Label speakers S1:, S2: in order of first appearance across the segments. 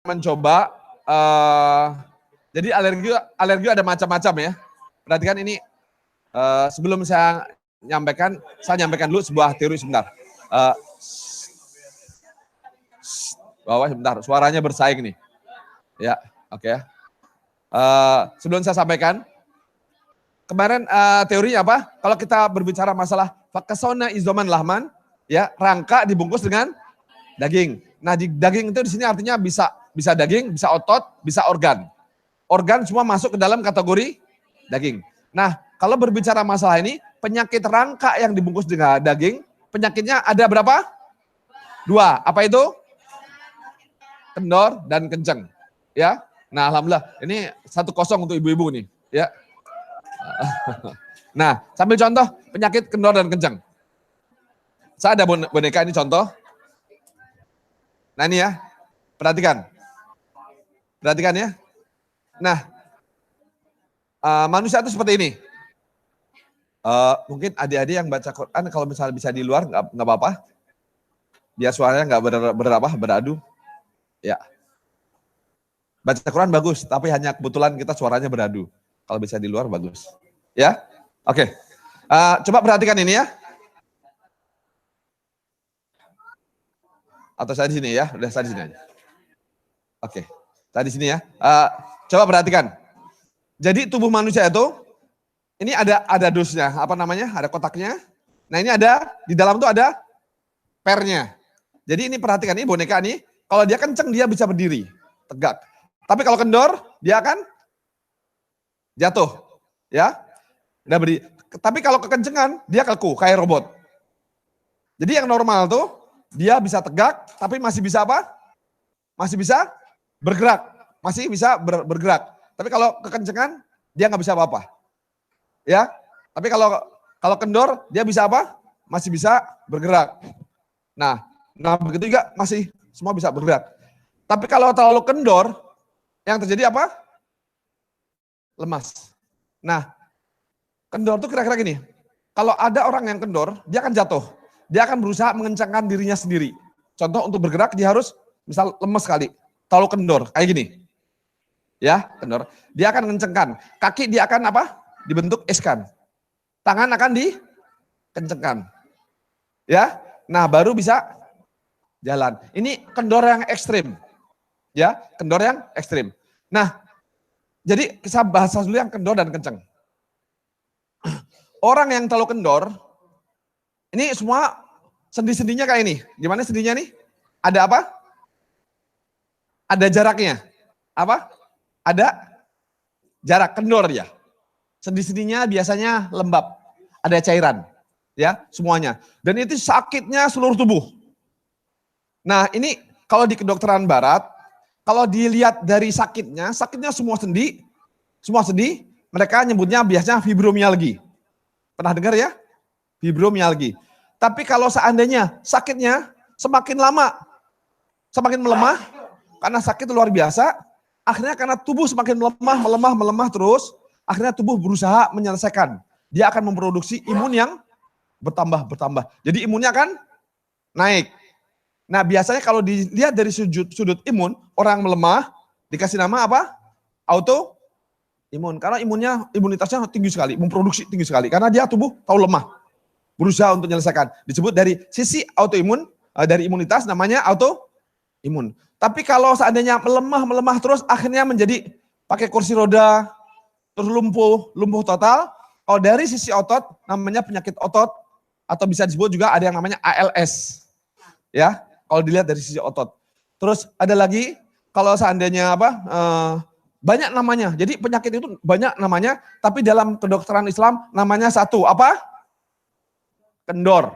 S1: mencoba, jadi alergi ada macam-macam ya. Perhatikan ini, sebelum saya nyampaikan dulu sebuah teori sebentar. Bawah sebentar, suaranya bersaing nih. Ya, oke ya. Sebelum saya sampaikan, kemarin teorinya apa? Kalau kita berbicara masalah fakasona izoman lahman, ya rangka dibungkus dengan daging. Nah di daging itu di sini artinya bisa daging, bisa otot, bisa organ. Organ semua masuk ke dalam kategori daging. Nah kalau berbicara masalah ini, penyakit rangka yang dibungkus dengan daging, penyakitnya ada berapa? 2. Apa itu? Kendor dan kenceng. Ya. Nah alhamdulillah ini 1-0 untuk ibu-ibu nih. Ya. Nah sambil contoh penyakit kendor dan kenceng. Saya ada boneka ini contoh. Nah ini ya, perhatikan. Perhatikan ya. Nah, manusia itu seperti ini. Mungkin adik-adik yang baca Quran kalau misalnya bisa di luar nggak apa-apa. Biar suaranya nggak beradu. Ya. Baca Quran bagus, tapi hanya kebetulan kita suaranya beradu. Kalau bisa di luar bagus. Ya, oke. Coba perhatikan ini ya. Atau saya di sini ya, udah saya di sini aja. Oke, saya di sini ya. Coba perhatikan. Jadi tubuh manusia itu, ini ada dusnya, apa namanya? Ada kotaknya. Nah ini ada, di dalam tuh ada pernya. Jadi ini perhatikan, ini boneka nih. Kalau dia kenceng dia bisa berdiri, tegak. Tapi kalau kendor, dia akan jatuh. Ya, udah berdiri. Tapi kalau kekencengan, dia kaku, kayak robot. Jadi yang normal tuh, dia bisa tegak, tapi masih bisa apa? Masih bisa bergerak. Masih bisa bergerak. Tapi kalau kekencengan, dia nggak bisa apa-apa. Ya, tapi kalau kendor, dia bisa apa? Masih bisa bergerak. Nah begitu juga masih semua bisa bergerak. Tapi kalau terlalu kendor, yang terjadi apa? Lemas. Nah, kendor tuh kira-kira gini. Kalau ada orang yang kendor, dia akan jatuh. Dia akan berusaha mengencangkan dirinya sendiri. Contoh untuk bergerak dia harus misal lemes sekali, terlalu kendor, kayak gini. Ya, kendor. Dia akan mengencangkan. Kaki dia akan apa? Dibentuk S-kan. Tangan akan dikencangkan. Ya. Nah, baru bisa jalan. Ini kendor yang ekstrim. Ya, kendor yang ekstrim. Nah, jadi kita bahas dulu yang kendor dan kenceng. Orang yang terlalu kendor, ini semua sendi-sendinya kayak ini. Gimana sendinya nih? Ada apa? Ada jaraknya. Apa? Ada jarak kendor ya. Sendi-sendinya biasanya lembab. Ada cairan. Ya, semuanya. Dan itu sakitnya seluruh tubuh. Nah, ini kalau di kedokteran barat, kalau dilihat dari sakitnya semua sendi, mereka nyebutnya biasanya fibromialgi. Pernah dengar ya? Fibromialgi. Tapi kalau seandainya sakitnya semakin lama, semakin melemah, karena sakit luar biasa, akhirnya karena tubuh semakin melemah terus, akhirnya tubuh berusaha menyelesaikan. Dia akan memproduksi imun yang bertambah. Jadi imunnya akan naik. Nah biasanya kalau dilihat dari sudut imun, orang melemah, dikasih nama apa? Autoimun. Karena imunitasnya tinggi sekali, memproduksi tinggi sekali. Karena dia tubuh tahu lemah. Berusaha untuk menyelesaikan. Disebut dari sisi autoimun, dari imunitas namanya autoimun. Tapi kalau seandainya melemah terus akhirnya menjadi pakai kursi roda, terus lumpuh total. Kalau dari sisi otot namanya penyakit otot atau bisa disebut juga ada yang namanya ALS. Ya, kalau dilihat dari sisi otot. Terus ada lagi kalau seandainya banyak namanya. Jadi penyakit itu banyak namanya, tapi dalam kedokteran Islam namanya satu, apa? Kendor.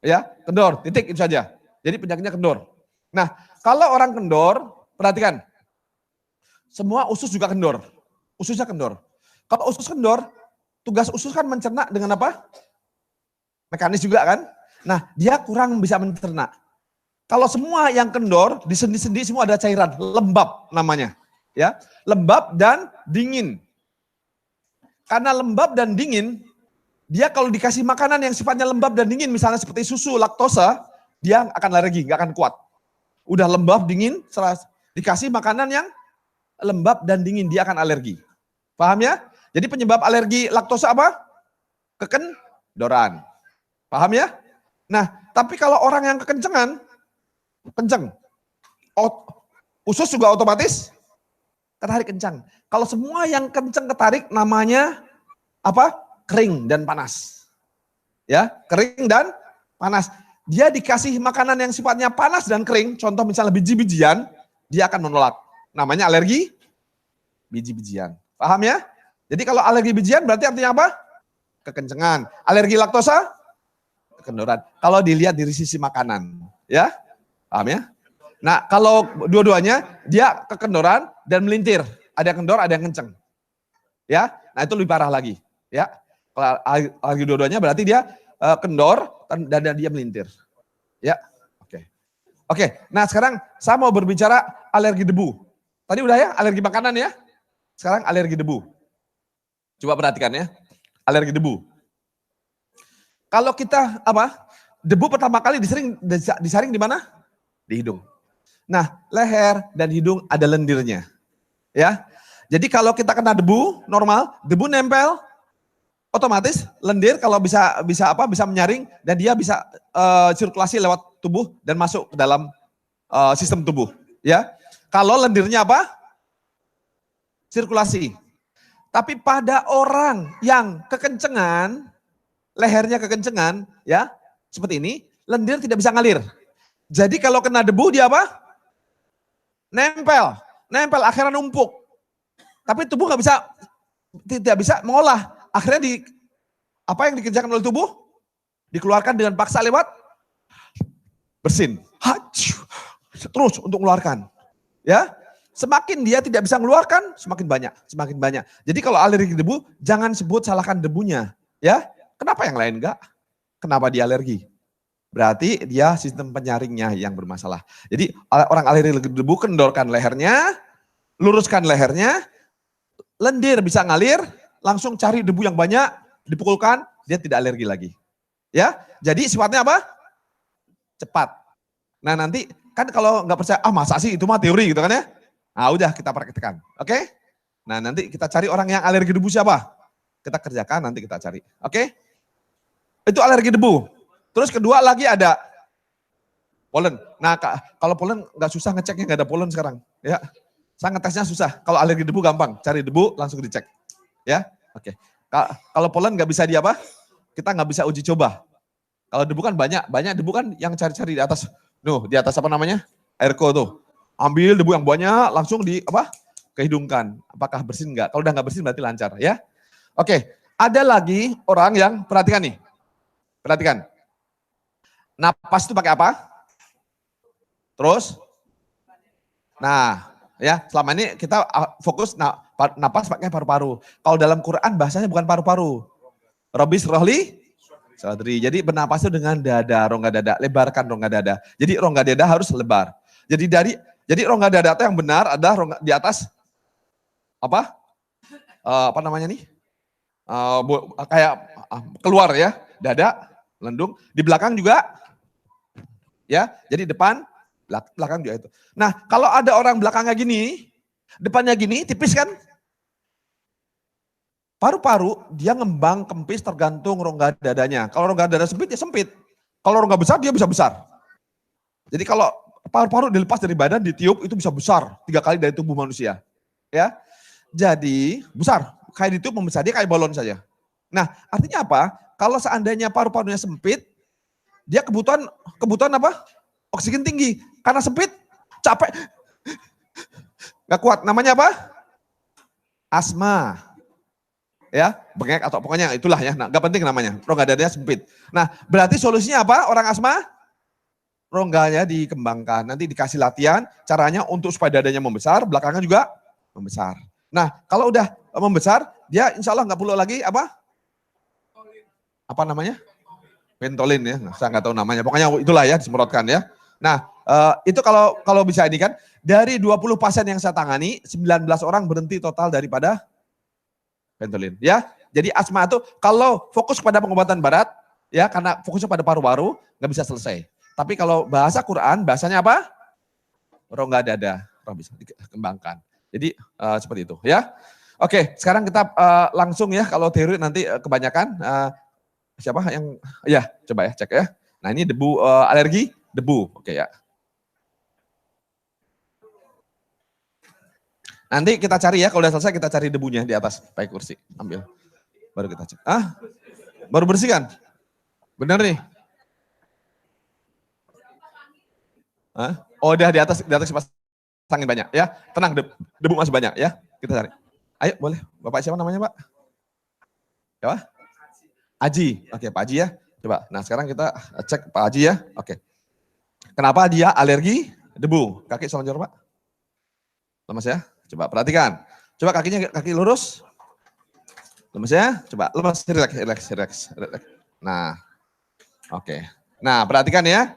S1: Ya, kendor, titik itu saja. Jadi penyakitnya kendor. Nah, kalau orang kendor, perhatikan. Semua usus juga kendor. Ususnya kendor. Kalau usus kendor, tugas usus kan mencerna dengan apa? Mekanis juga kan? Nah, dia kurang bisa mencerna. Kalau semua yang kendor, di sendi-sendi semua ada cairan, lembab namanya. Ya, lembab dan dingin. Karena lembab dan dingin, dia kalau dikasih makanan yang sifatnya lembab dan dingin, misalnya seperti susu, laktosa, dia akan alergi, nggak akan kuat. Udah lembab, dingin, Dikasih makanan yang lembab dan dingin, dia akan alergi. Paham ya? Jadi penyebab alergi laktosa apa? Kekendoran. Paham ya? Nah, tapi kalau orang yang kekencengan, kenceng, usus juga otomatis ketarik kencang. Kalau semua yang kenceng ketarik namanya apa? Kering dan panas. Ya, kering dan panas. Dia dikasih makanan yang sifatnya panas dan kering, contoh misalnya biji-bijian, dia akan menolak. Namanya alergi biji-bijian. Paham ya? Jadi kalau alergi bijian berarti artinya apa? Kekencengan. Alergi laktosa? Kekendoran. Kalau dilihat dari sisi makanan. Ya? Paham ya? Nah kalau dua-duanya dia kekendoran dan melintir. Ada yang kendor, ada yang kenceng. Ya? Nah itu lebih parah lagi. Ya? Kalau alergi dua-duanya berarti dia kendor dan dia melintir. Ya? Oke. Nah sekarang saya mau berbicara alergi debu. Tadi udah ya, alergi makanan ya. Sekarang alergi debu. Coba perhatikan ya, alergi debu. Kalau kita debu pertama kali disaring di mana? Di hidung. Nah, leher dan hidung ada lendirnya. Ya. Jadi kalau kita kena debu normal, debu nempel otomatis lendir kalau bisa menyaring dan dia bisa sirkulasi lewat tubuh dan masuk ke dalam sistem tubuh, ya. Kalau lendirnya apa? Sirkulasi. Tapi pada orang yang kekencengan, lehernya kekencengan, ya, seperti ini, lendir tidak bisa ngalir. Jadi kalau kena debu dia apa? Nempel, akhirnya numpuk. Tapi tubuh tidak bisa mengolah. Akhirnya apa yang dikerjakan oleh tubuh? Dikeluarkan dengan paksa lewat bersin. Terus untuk mengeluarkan. Ya. Semakin dia tidak bisa mengeluarkan, semakin banyak. Jadi kalau alergi debu, jangan salahkan debunya. Ya, kenapa yang lain enggak? Kenapa dia alergi? Berarti dia sistem penyaringnya yang bermasalah. Jadi orang alergi debu kendorkan lehernya, luruskan lehernya, lendir bisa ngalir, langsung cari debu yang banyak, dipukulkan, dia tidak alergi lagi. Ya, jadi sifatnya apa? Cepat. Nah nanti kan kalau nggak percaya, masa sih itu mah teori gitu kan ya? Nah udah kita praktekkan, oke? Nah nanti kita cari orang yang alergi debu siapa? Kita kerjakan, nanti kita cari, oke? Itu alergi debu. Terus kedua lagi ada polen. Nah kalau polen nggak susah ngeceknya, nggak ada polen sekarang. Ya, saya ngetesnya susah. Kalau alergi debu gampang, cari debu langsung dicek. Ya, oke. Kalau polen nggak bisa kita nggak bisa uji coba. Kalau debu kan banyak debu kan yang cari-cari di atas. Di atas apa namanya? Airco tuh. Ambil debu yang banyak, langsung kehidungkan. Apakah bersin enggak? Kalau udah enggak bersin berarti lancar ya. Oke, ada lagi orang yang, perhatikan. Napas itu pakai apa? Terus? Nah, ya selama ini kita fokus napas pakai paru-paru. Kalau dalam Quran bahasanya bukan paru-paru. Robis rohli sadri. Jadi bernapas itu dengan dada, rongga dada, lebarkan rongga dada. Jadi rongga dada harus lebar. Jadi rongga dada itu yang benar ada di atas apa namanya nih? Kayak keluar ya, dada, lendung, di belakang juga ya. Jadi depan, belakang juga itu. Nah, kalau ada orang belakangnya gini, depannya gini, tipis kan? Paru-paru dia ngembang kempis tergantung rongga dadanya. Kalau rongga dada sempit ya sempit. Kalau rongga besar dia bisa besar. Jadi kalau paru-paru dilepas dari badan, ditiup itu bisa besar 3 kali dari tubuh manusia. Ya, jadi besar. Kayak ditiup membesar, dia kayak balon saja. Nah, artinya apa? Kalau seandainya paru-parunya sempit, dia kebutuhan apa? Oksigen tinggi. Karena sempit, capek, nggak kuat. Namanya apa? Asma. Ya, bengek atau pokoknya itulah ya. Nah, nggak penting namanya. Rongga dadanya sempit. Nah, berarti solusinya apa? Orang asma? Rongganya dikembangkan, nanti dikasih latihan, caranya untuk supaya dadanya membesar, belakangnya juga membesar. Nah, kalau udah membesar, dia insya Allah nggak perlu lagi apa namanya? Pentolin ya, saya nggak tahu namanya, pokoknya itulah ya, disemprotkan ya. Nah, itu kalau bisa ini kan, dari 20 pasien yang saya tangani, 19 orang berhenti total daripada pentolin. Ya, jadi asma itu kalau fokus pada pengobatan barat, ya karena fokusnya pada paru-paru, nggak bisa selesai. Tapi kalau bahasa Quran, bahasanya apa? Rongga dada. kurang bisa dikembangkan. Jadi seperti itu ya. Oke, sekarang kita langsung ya, kalau teori nanti kebanyakan siapa yang ya coba ya cek ya. Nah ini debu alergi debu, oke ya. Nanti kita cari ya, kalau udah selesai kita cari debunya di atas pakai kursi, ambil. Baru kita cek. Baru bersihkan? Bener nih? Oh udah di atas pasangin banyak ya. Tenang, debu masih banyak ya. Kita cari. Ayo boleh, Bapak siapa namanya Pak? Siapa? Aji, oke Pak Aji ya. Coba, nah sekarang kita cek Pak Aji ya. Oke. Kenapa dia alergi debu? Kaki selonjor Pak. Lemas ya, coba perhatikan. Coba kakinya kaki lurus. Lemas ya, coba lemas, relax. Nah, oke. Nah perhatikan ya.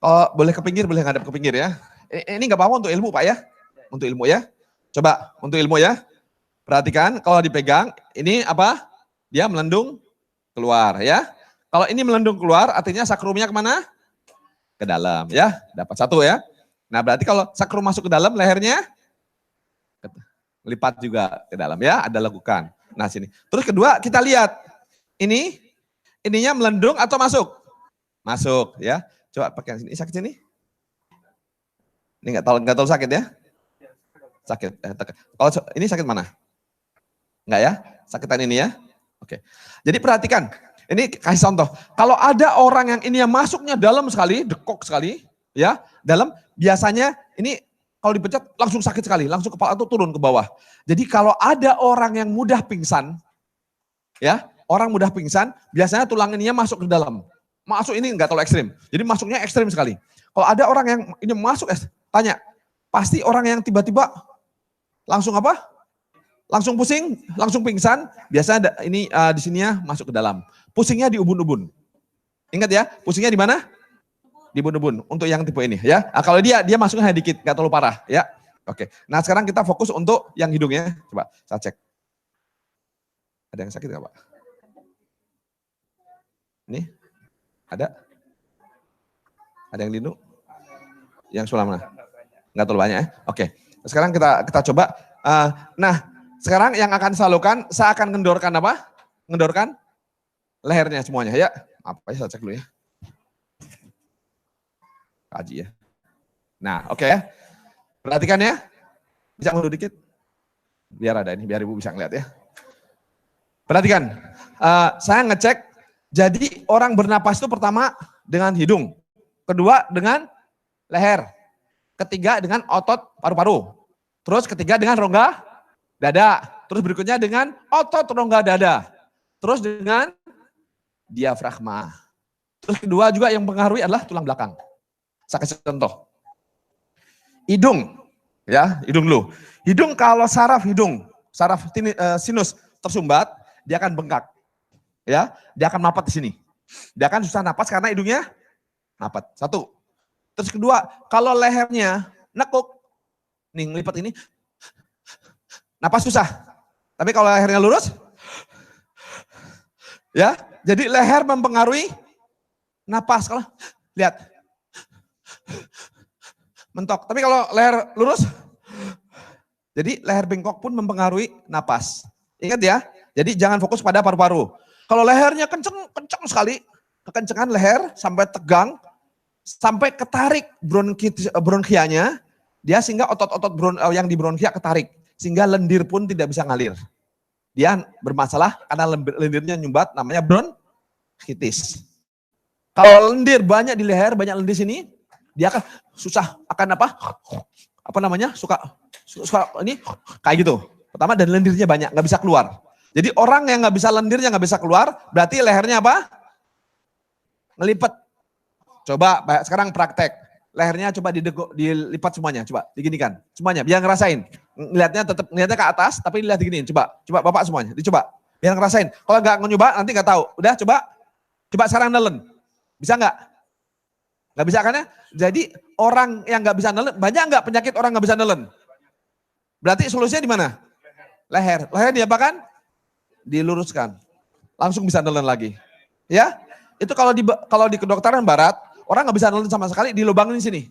S1: Oh, boleh ke pinggir, boleh ngadep ke pinggir ya. Ini nggak apa-apa untuk ilmu Pak ya. Untuk ilmu ya. Coba untuk ilmu ya. Perhatikan kalau dipegang, ini apa? Dia melendung keluar ya. Kalau ini melendung keluar artinya sakrumnya kemana? Ke dalam ya. Dapat satu ya. Nah berarti kalau sakrum masuk ke dalam, lehernya lipat juga ke dalam ya. Ada lekukan. Nah sini. Terus kedua kita lihat. Ininya melendung atau masuk? Masuk ya. Coba pakai sini. Sakit sini? Ini nggak tahu sakit ya? Sakit. Kalau ini sakit mana? Enggak ya? Sakitan ini ya? Oke. Jadi perhatikan. Ini kasih contoh. Kalau ada orang yang ini yang masuknya dalam sekali, dekok sekali, ya, dalam biasanya ini kalau dipencet langsung sakit sekali, langsung kepala itu turun ke bawah. Jadi kalau ada orang yang mudah pingsan, ya, orang mudah pingsan, biasanya tulang ininya masuk ke dalam. Masuk ini enggak terlalu ekstrim. Jadi masuknya ekstrim sekali. Kalau ada orang yang ini masuk, tanya, pasti orang yang tiba-tiba langsung apa? Langsung pusing, langsung pingsan, biasanya ini di sininya masuk ke dalam. Pusingnya di ubun-ubun. Ingat ya, pusingnya di mana? Di ubun-ubun, untuk yang tipe ini ya. Nah, kalau dia masuknya hanya dikit, nggak terlalu parah ya. Oke, nah sekarang kita fokus untuk yang hidungnya. Coba saya cek. Ada yang sakit nggak Pak? Ini, ada? Ada yang lindung? Yang sebelah mana? Nggak terlalu banyak ya. Oke, sekarang kita coba. Nah, sekarang yang akan saya lakukan, saya akan ngendorkan apa? Ngendorkan lehernya semuanya ya. Apa ya, saya cek dulu ya. Kaji ya. Nah, oke ya. Perhatikan ya. Bisa mundur dikit? Biar ada ini, biar Ibu bisa ngeliat ya. Perhatikan. Saya ngecek, jadi orang bernapas itu pertama dengan hidung. Kedua dengan leher. Ketiga dengan otot paru-paru. Terus ketiga dengan rongga dada. Terus berikutnya dengan otot rongga dada. Terus dengan diafragma. Terus kedua juga yang mempengaruhi adalah tulang belakang. Saya kasih contoh. Hidung. Ya, hidung dulu. Hidung kalau saraf hidung, saraf sinus tersumbat, dia akan bengkak. Ya, dia akan mapat di sini. Dia akan susah napas karena hidungnya mapat. Satu. Terus kedua, kalau lehernya nekuk, nih ngelipat ini, napas susah. Tapi kalau lehernya lurus, ya, jadi leher mempengaruhi napas. Kalau lihat, mentok. Tapi kalau leher lurus, jadi leher bengkok pun mempengaruhi napas. Ingat ya, jadi jangan fokus pada paru-paru. Kalau lehernya kenceng sekali, kekencengan leher sampai tegang, sampai ketarik bronkianya, dia sehingga otot-otot yang di bronkia ketarik, sehingga lendir pun tidak bisa ngalir. Dia bermasalah karena lendirnya nyumbat, namanya bronkitis. Kalau lendir banyak di leher, banyak lendir sini, dia akan susah, akan apa? Apa namanya? Suka ini kayak gitu. Pertama dan lendirnya banyak, nggak bisa keluar. Jadi orang yang nggak bisa lendirnya nggak bisa keluar, berarti lehernya apa? Ngelipet. Coba sekarang praktek. Lehernya coba dilipat semuanya, coba diginikan. Semuanya, biar ngerasain. Ngelihatnya ke atas, tapi lihat diginiin. Coba Bapak semuanya, dicoba. Biar ngerasain. Kalau nggak nyoba, nanti nggak tahu. Udah coba sekarang nelen. Bisa nggak? Nggak bisa kan ya? Jadi orang yang nggak bisa nelen, banyak nggak penyakit orang nggak bisa nelen? Berarti solusinya di mana? Leher. Leher diapakan? Diluruskan. Langsung bisa nelen lagi. Ya? Itu kalau di kedokteran barat, orang nggak bisa nelen sama sekali, dilubangin di sini.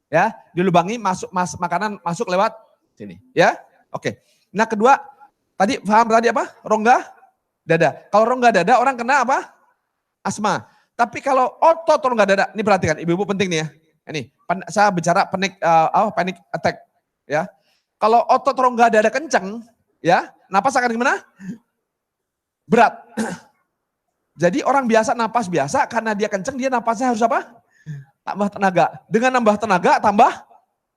S1: Ya, dilubangi makanan masuk lewat sini, ya. Oke. Nah, kedua, tadi paham tadi apa? Rongga dada. Kalau rongga dada orang kena apa? Asma. Tapi kalau otot rongga dada, ini perhatikan, ibu-ibu penting nih ya. Ini, saya bicara panic attack, ya. Kalau otot rongga dada kencang, ya, napas akan gimana? Berat. Jadi orang biasa napas biasa, karena dia kencang, dia napasnya harus apa? Tambah tenaga. Dengan nambah tenaga, tambah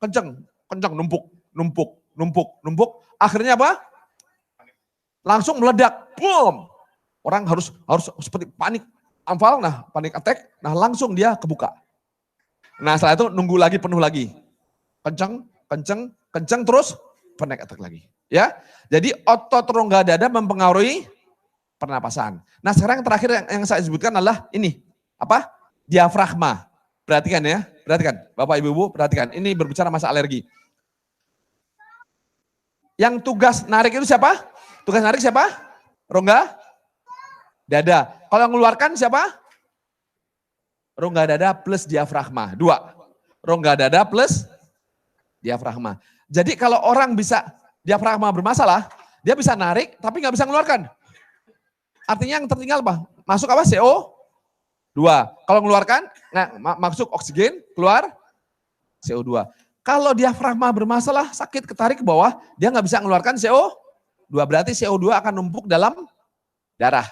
S1: kencang. Kencang, numpuk. Akhirnya apa? Langsung meledak. Boom. Orang harus seperti panik anfal, nah panik attack, nah langsung dia kebuka. Nah setelah itu nunggu lagi, penuh lagi. Kencang terus panic attack lagi. Ya, jadi otot rongga dada mempengaruhi pernapasan. Nah sekarang yang terakhir yang saya sebutkan adalah ini, apa? Diafragma. Perhatikan ya, perhatikan. Bapak Ibu perhatikan, ini berbicara masa alergi. Yang tugas narik itu siapa? Tugas narik siapa? Rongga dada. Kalau mengeluarkan siapa? Rongga dada plus diafragma. 2. Rongga dada plus diafragma. Jadi kalau orang bisa diafragma bermasalah, dia bisa narik tapi nggak bisa mengeluarkan. Artinya yang tertinggal apa? Masuk apa? CO2. Kalau mengeluarkan, nah masuk oksigen, keluar CO2. Kalau diafragma bermasalah, sakit, ketarik ke bawah, dia nggak bisa mengeluarkan CO2. Berarti CO2 akan numpuk dalam darah.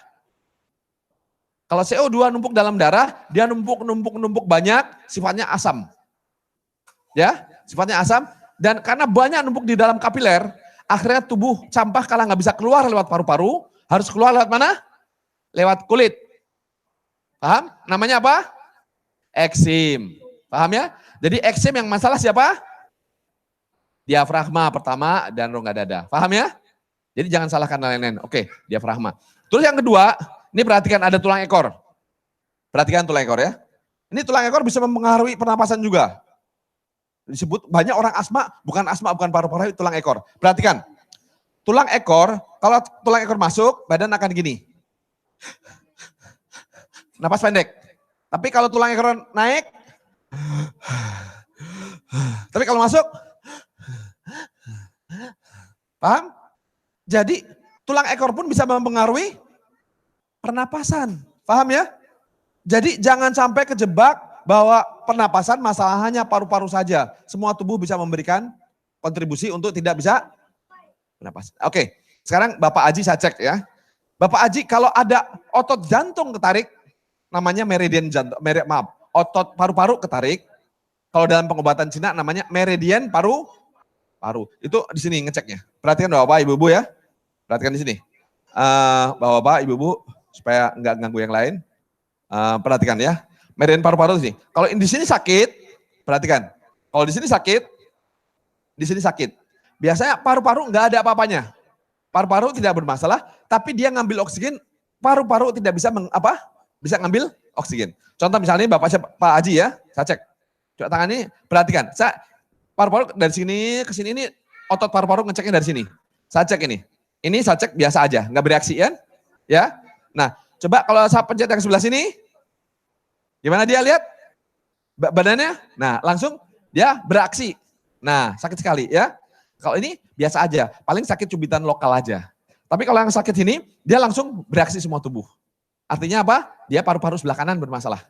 S1: Kalau CO2 numpuk dalam darah, dia numpuk banyak, sifatnya asam. Ya, sifatnya asam. Dan karena banyak numpuk di dalam kapiler, akhirnya tubuh sampah kalau nggak bisa keluar lewat paru-paru, harus keluar lewat mana? Lewat kulit. Paham? Namanya apa? Eksim. Paham ya? Jadi eksim yang masalah siapa? Diafragma pertama dan rongga dada. Paham ya? Jadi jangan salahkan lain-lain. Oke, diafragma. Terus yang kedua, ini perhatikan ada tulang ekor. Perhatikan tulang ekor ya. Ini tulang ekor bisa mempengaruhi pernapasan juga. Disebut banyak orang asma, bukan paru-paru, tulang ekor. Perhatikan. Tulang ekor, kalau tulang ekor masuk, badan akan gini. Napas pendek. Tapi kalau tulang ekor naik, tapi kalau masuk, paham? Jadi tulang ekor pun bisa mempengaruhi pernapasan. Paham ya? Jadi jangan sampai kejebak bahwa pernapasan masalahnya paru-paru saja. Semua tubuh bisa memberikan kontribusi untuk tidak bisa pernapasan. Oke, sekarang Bapak Aji saya cek ya. Bapak Aji kalau ada otot jantung ketarik, namanya meridian jantung, otot paru-paru ketarik. Kalau dalam pengobatan Cina namanya meridian paru. Itu di sini ngeceknya. Perhatikan Bapak Ibu-ibu ya. Perhatikan di sini. Bapak Ibu-ibu supaya nggak ganggu yang lain. Perhatikan ya. Meridian paru-paru di sini. Kalau di sini sakit, perhatikan. Kalau di sini sakit, di sini sakit. Biasanya paru-paru nggak ada apa-apanya. Paru-paru tidak bermasalah, tapi dia ngambil oksigen, paru-paru tidak bisa bisa ngambil oksigen. Contoh misalnya Pak Haji ya, saya cek. Coba tangan ini, perhatikan. Paru-paru dari sini ke sini, ini otot paru-paru ngeceknya dari sini. Saya cek ini. Ini saya cek biasa aja, nggak bereaksi kan? Ya. Nah, coba kalau saya pencet yang sebelah sini, gimana dia lihat? Badannya? Nah, langsung dia beraksi. Nah, sakit sekali ya. Kalau ini biasa aja, paling sakit cubitan lokal aja. Tapi kalau yang sakit ini, dia langsung bereaksi semua tubuh. Artinya apa? Dia paru-paru sebelah kanan bermasalah.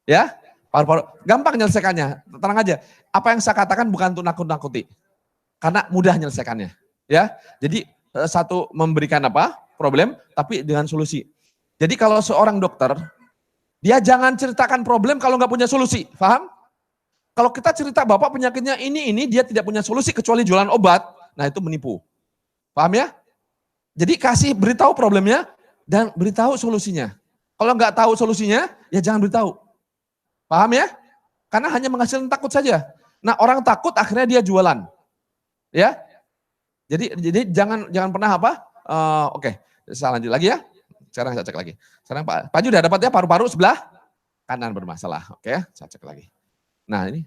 S1: Ya, paru-paru. Gampang menyelesaikannya, tenang aja. Apa yang saya katakan bukan untuk nakut-nakuti. Karena mudah menyelesaikannya. Ya, jadi satu memberikan problem, tapi dengan solusi. Jadi kalau seorang dokter, dia jangan ceritakan problem kalau nggak punya solusi, paham? Kalau kita cerita Bapak penyakitnya ini, dia tidak punya solusi kecuali jualan obat, nah itu menipu. Paham ya? Jadi kasih beritahu problemnya dan beritahu solusinya. Kalau nggak tahu solusinya, ya jangan beritahu. Paham ya? Karena hanya menghasilkan takut saja. Nah orang takut akhirnya dia jualan. Ya? Jadi jangan pernah oke, saya lanjut lagi ya. Sekarang saya cek lagi. Sekarang Pak Ju udah dapat ya paru-paru sebelah kanan bermasalah. Oke, saya cek lagi. Nah ini,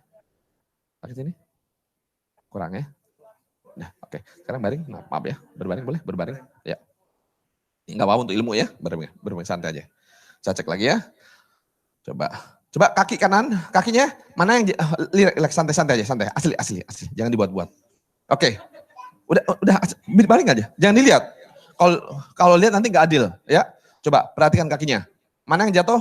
S1: sakit ini, kurang ya. Nah oke, sekarang baring, nah, maaf ya, berbaring boleh, berbaring. Ya, nggak apa-apa untuk ilmu ya, berbaring santai aja. Saya cek lagi ya, coba. Coba kaki kanan, kakinya mana yang relax, santai-santai aja, santai, asli, jangan dibuat-buat. Oke, udah balik aja, jangan dilihat. Kalau lihat nanti nggak adil, ya. Coba perhatikan kakinya, mana yang jatuh?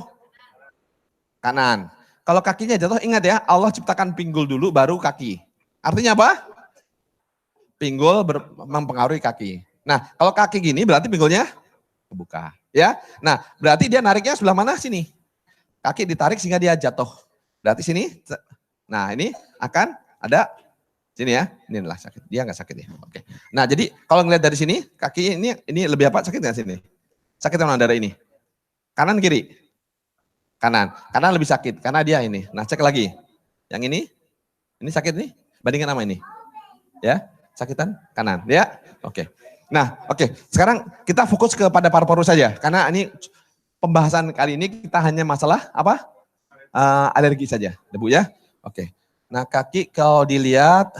S1: Kanan. Kalau kakinya jatuh, ingat ya, Allah ciptakan pinggul dulu, baru kaki. Artinya apa? Pinggul mempengaruhi kaki. Nah, kalau kaki gini berarti pinggulnya kebuka, ya. Nah, berarti dia nariknya sebelah mana? Sini. Kaki ditarik sehingga dia jatuh. Berarti sini, nah ini akan ada sini ya. Inilah sakit. Dia nggak sakit ya. Oke. Nah jadi kalau ngeliat dari sini, kaki ini lebih apa? Sakit nggak sini? Sakit mana darah ini? Kanan kiri? Kanan. Kanan lebih sakit karena dia ini. Nah cek lagi. Yang ini sakit nih. Bandingkan sama ini. Ya, sakitan kanan. Ya, oke. Nah, oke. Sekarang kita fokus kepada paru-paru saja karena ini pembahasan kali ini kita hanya masalah apa? Alergi saja, debu ya. Oke. Nah kaki kalau dilihat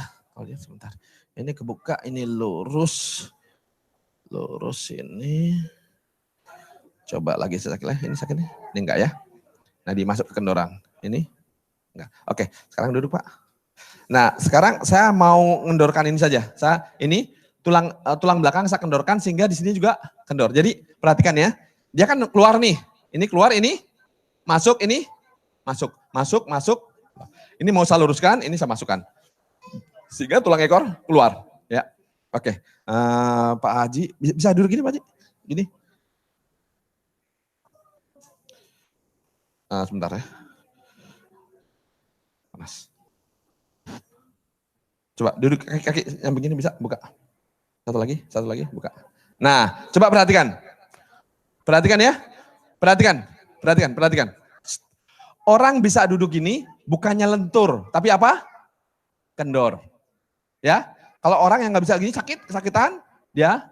S1: sebentar. Ini kebuka, ini lurus ini. Coba lagi sakit lah. Ini sakit nih? Ini enggak ya? Nah dimasuk ke kendorang. Ini enggak. Oke. Sekarang duduk Pak. Nah sekarang saya mau ngendorkan ini saja. Ini tulang belakang saya kendorkan sehingga di sini juga kendor. Jadi perhatikan ya. Dia kan keluar nih, ini keluar, ini masuk, ini masuk. Ini mau saya luruskan, ini saya masukkan. Sehingga tulang ekor keluar. Ya, oke. Pak Haji, bisa duduk gini Pak Haji? Gini. Sebentar ya. Panas. Coba duduk kaki yang begini bisa buka. Satu lagi, buka. Nah, coba perhatikan. Perhatikan ya, perhatikan. Orang bisa duduk gini bukannya lentur, tapi apa? Kendor. Ya, kalau orang yang nggak bisa gini kesakitan, dia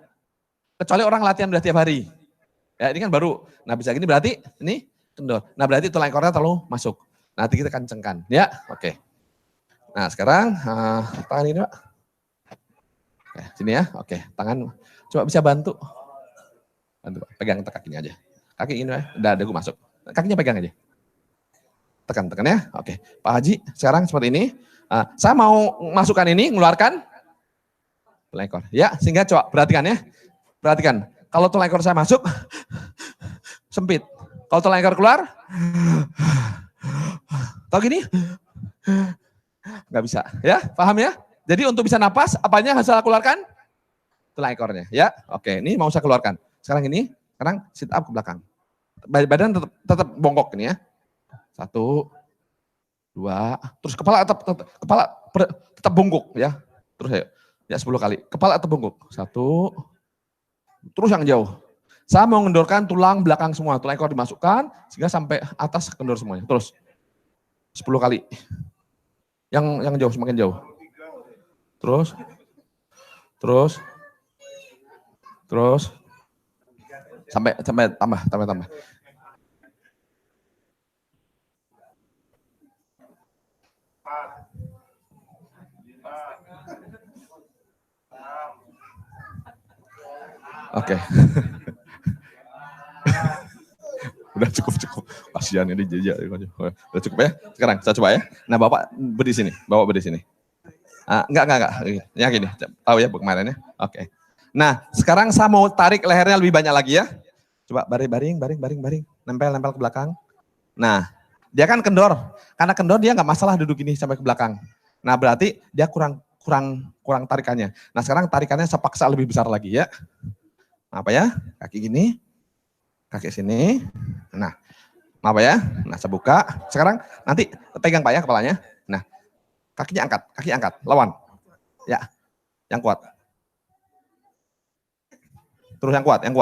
S1: kecuali orang latihan udah tiap hari. Ya, ini kan baru. Nah, bisa gini berarti ini kendor. Nah, berarti tulang ekornya terlalu masuk. Nanti kita kencengkan, ya. Oke. Nah, sekarang tangan ini, Pak. Oke, sini ya. Oke, tangan coba bisa bantu. Bantu, pegang kakinya aja. Kaki ini ya, udah gue masuk. Kakinya pegang aja. Tekan ya. Oke. Pak Haji, sekarang seperti ini. Saya mau masukkan ini, ngeluarkan tulang ekor. Ya, sehingga coba perhatikan ya. Perhatikan. Kalau tulang ekor saya masuk, sempit. Kalau tulang ekor keluar, tahu gini? Nggak bisa. Ya, paham ya? Jadi untuk bisa napas, apanya harus saya keluarkan? Tulang ekornya. Ya, oke. Ini mau saya keluarkan. Sekarang sit up ke belakang. Badan tetap bongkok ini ya. 1, 2, terus kepala tetap bongkok ya. Terus ya 10 kali. Kepala tetap bongkok. 1, terus yang jauh. Saya mau ngendorkan tulang belakang semua. Tulang ekor dimasukkan sehingga sampai atas kendor semuanya. Terus 10 kali. Yang jauh, semakin jauh. Terus. Sampai tambah. Oke. Udah cukup. Kasihan ini jejak. Udah cukup ya. Sekarang saya coba ya. Nah, Bapak berdiri sini. Enggak. Yakin nih. Tahu ya kemarin ya. Oke. Nah, sekarang saya mau tarik lehernya lebih banyak lagi ya. Coba baring. Nempel ke belakang. Nah, dia kan kendor. Karena kendor dia nggak masalah duduk ini sampai ke belakang. Nah, berarti dia kurang tarikannya. Nah, sekarang tarikannya saya paksa lebih besar lagi ya. Apa ya? Kaki gini. Kaki sini. Nah, apa ya? Nah, saya buka. Sekarang nanti pegang Pak ya kepalanya. Nah, kaki angkat, lawan. Ya, yang kuat. Terus yang kuat. 1,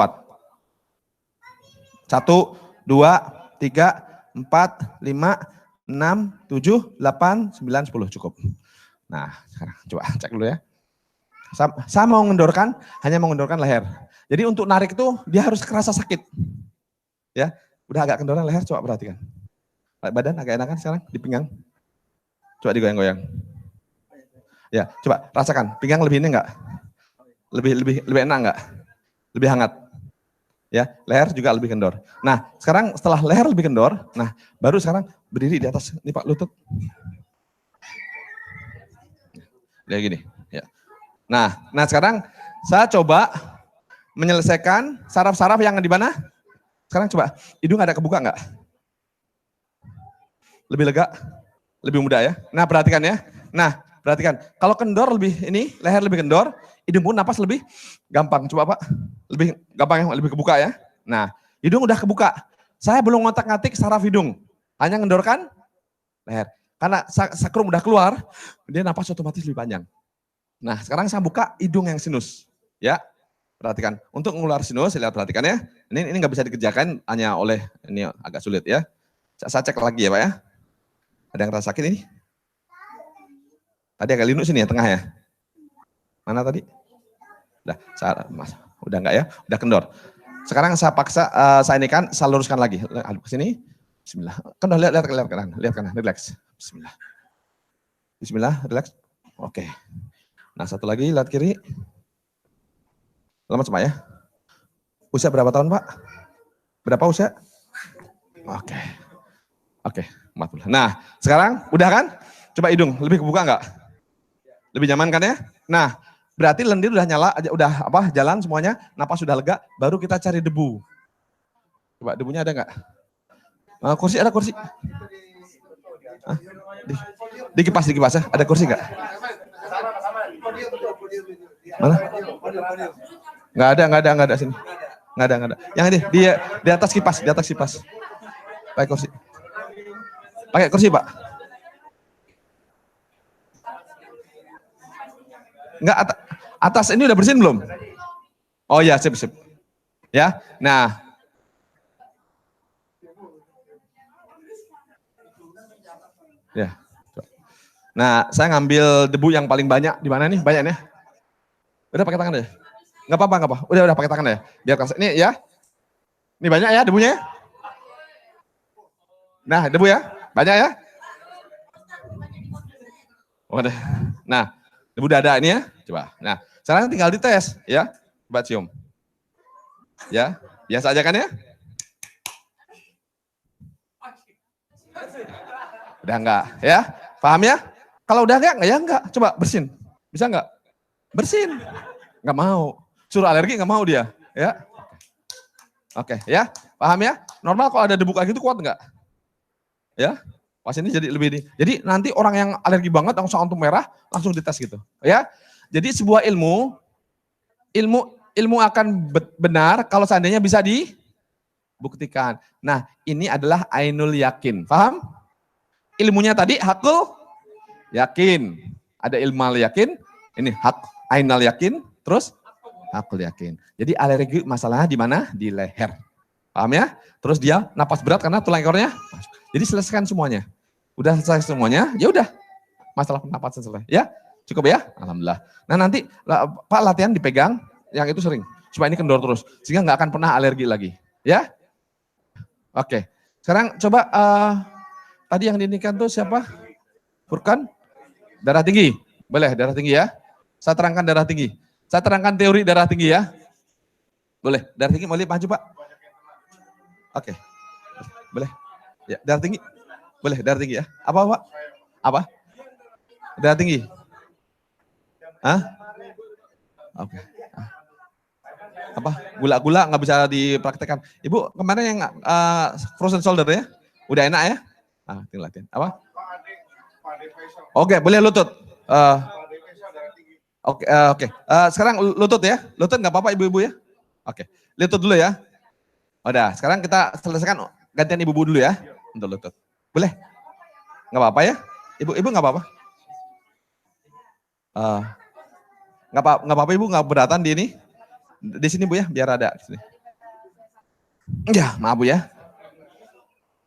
S1: 2, 3, 4, 5, 6, 7, 8, 9, 10 cukup. Nah, sekarang coba cek dulu ya. Saya mau hanya mengendorkan leher. Jadi untuk narik itu dia harus kerasa sakit. Ya, udah agak kendoran leher, coba perhatikan. Badan agak enakan sekarang di pinggang. Coba digoyang-goyang. Ya, coba rasakan. Pinggang lebih ini enggak? Lebih enak enggak? Lebih hangat. Ya, leher juga lebih kendor. Nah, sekarang setelah leher lebih kendor, nah baru sekarang berdiri di atas ini Pak lutut. Kayak gini, ya. Nah sekarang saya coba menyelesaikan saraf-saraf yang di mana? Sekarang coba, hidung ada kebuka nggak? Lebih lega? Lebih mudah ya? Nah perhatikan ya. Nah perhatikan, kalau kendor lebih ini, leher lebih kendor, hidung pun napas lebih gampang. Coba Pak, lebih gampang ya, lebih kebuka ya. Nah hidung udah kebuka. Saya belum ngotak-ngatik saraf hidung, hanya ngendorkan leher. Karena sakrum udah keluar, dia napas otomatis lebih panjang. Nah sekarang saya buka hidung yang sinus. Ya, perhatikan. Untuk mengeluar sinus, lihat perhatikan ya. Ini nggak bisa dikerjakan hanya oleh, ini agak sulit ya. Saya cek lagi ya Pak ya. Ada yang rasa sakit ini? Tadi agak linu sini ya, tengah ya. Mana tadi? Udah enggak ya? Udah kendor. Sekarang saya paksa, saya ini kan, saya luruskan lagi. Ke sini. Bismillah. Kendor, lihat kanan, relax. Bismillah. Bismillah, relax. Oke. Nah satu lagi, lihat kiri. Selamat semua ya. Usia berapa tahun Pak? Berapa usia? Oke, 40. Nah sekarang udah kan? Coba hidung, lebih kebuka enggak? Lebih nyaman kan ya? Nah berarti lendir udah nyala, udah jalan semuanya, napas sudah lega, baru kita cari debu. Coba debunya ada enggak? Kursi ada kursi? Hah? Di kipas ya, ada kursi enggak? Mana? Enggak ada sini. Enggak ada. Yang ini di atas kipas, Pakai kursi. Pakai kursi, Pak. Enggak, atas ini udah bersihin belum? Oh ya, sip. Ya, nah. Ya. Nah, saya ngambil debu yang paling banyak di mana nih? Banyak ya? Udah pakai tangan deh. Enggak apa-apa. Udah pakai tangan ya. Biar ini ya. Ini banyak ya debunya. Nah, debu ya. Banyak ya. Udah. Nah, debu udah ada ini ya. Coba. Nah, sekarang tinggal dites ya. Coba cium. Ya, biasa aja kan ya? Udah enggak ya? Paham ya? Kalau udah enggak ya enggak. Coba bersin. Bisa enggak? Bersin. Enggak mau. Suruh alergi enggak mau dia, ya. Oke, ya. Paham ya? Normal kalau ada debu kayak gitu kuat enggak? Ya. Pas ini jadi lebih ini. Jadi nanti orang yang alergi banget langsung antum merah, langsung dites gitu, ya. Jadi sebuah ilmu akan benar kalau seandainya bisa dibuktikan. Nah, ini adalah ainul yakin. Paham? Ilmunya tadi hakul yakin. Ada ilmal yakin, ini hak ainal yakin, terus hakul yakin. Jadi alergi masalahnya di mana? Di leher. Paham ya? Terus dia napas berat karena tulang ekornya. Jadi selesaikan semuanya. Udah selesai semuanya, ya udah. Masalah pernapasan selesai. Ya, cukup ya? Alhamdulillah. Nah nanti Pak latihan dipegang, yang itu sering. Supaya ini kendor terus. Sehingga nggak akan pernah alergi lagi. Ya? Oke. Sekarang coba tadi yang dinikahkan tuh siapa? Furkan? Darah tinggi. Boleh darah tinggi ya? Saya terangkan darah tinggi. Saya terangkan teori darah tinggi ya. Boleh. Darah tinggi boleh maju Pak? Oke. Boleh. Ya, darah tinggi. Boleh, darah tinggi ya. Apa Pak? Apa? Darah tinggi. Hah? Oke. Apa? Gula-gula nggak bisa dipraktekkan. Ibu kemarin yang frozen shoulder ya? Udah enak ya? Tinggal latihan. Apa? Oke, boleh lutut. Oke. Sekarang lutut ya. Lutut nggak apa-apa ibu-ibu ya? Oke. Lutut dulu ya. Udah, sekarang kita selesaikan gantian ibu-ibu dulu ya. Untuk lutut. Boleh? Nggak apa-apa ya? Ibu nggak apa-apa? Nggak apa-apa ibu, nggak beratan di ini? Di sini Bu ya, biar ada. Di sini. Ya, maaf Bu ya.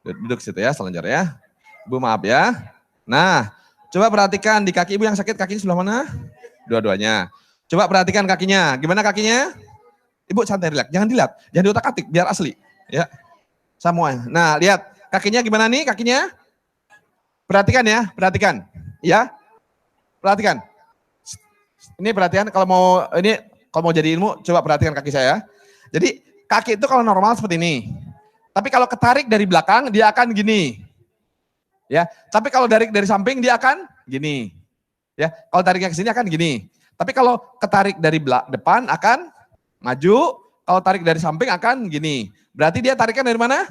S1: Duduk situ ya, selancar ya. Bu maaf ya. Nah, coba perhatikan di kaki ibu yang sakit, kakinya sebelah mana? Dua-duanya. Coba perhatikan kakinya. Gimana kakinya? Ibu santai relax, jangan dilihat, jangan diotak-atik biar asli. Ya, semua. Nah, lihat kakinya gimana nih kakinya? Perhatikan ya, perhatikan. Ya, perhatikan. Ini perhatian kalau mau jadi ilmu, coba perhatikan kaki saya. Jadi kaki itu kalau normal seperti ini. Tapi kalau ketarik dari belakang dia akan gini. Ya, tapi kalau dari samping dia akan gini. Ya, kalau tariknya ke sini akan gini. Tapi kalau ketarik dari depan akan maju, kalau tarik dari samping akan gini. Berarti dia tarikan dari mana?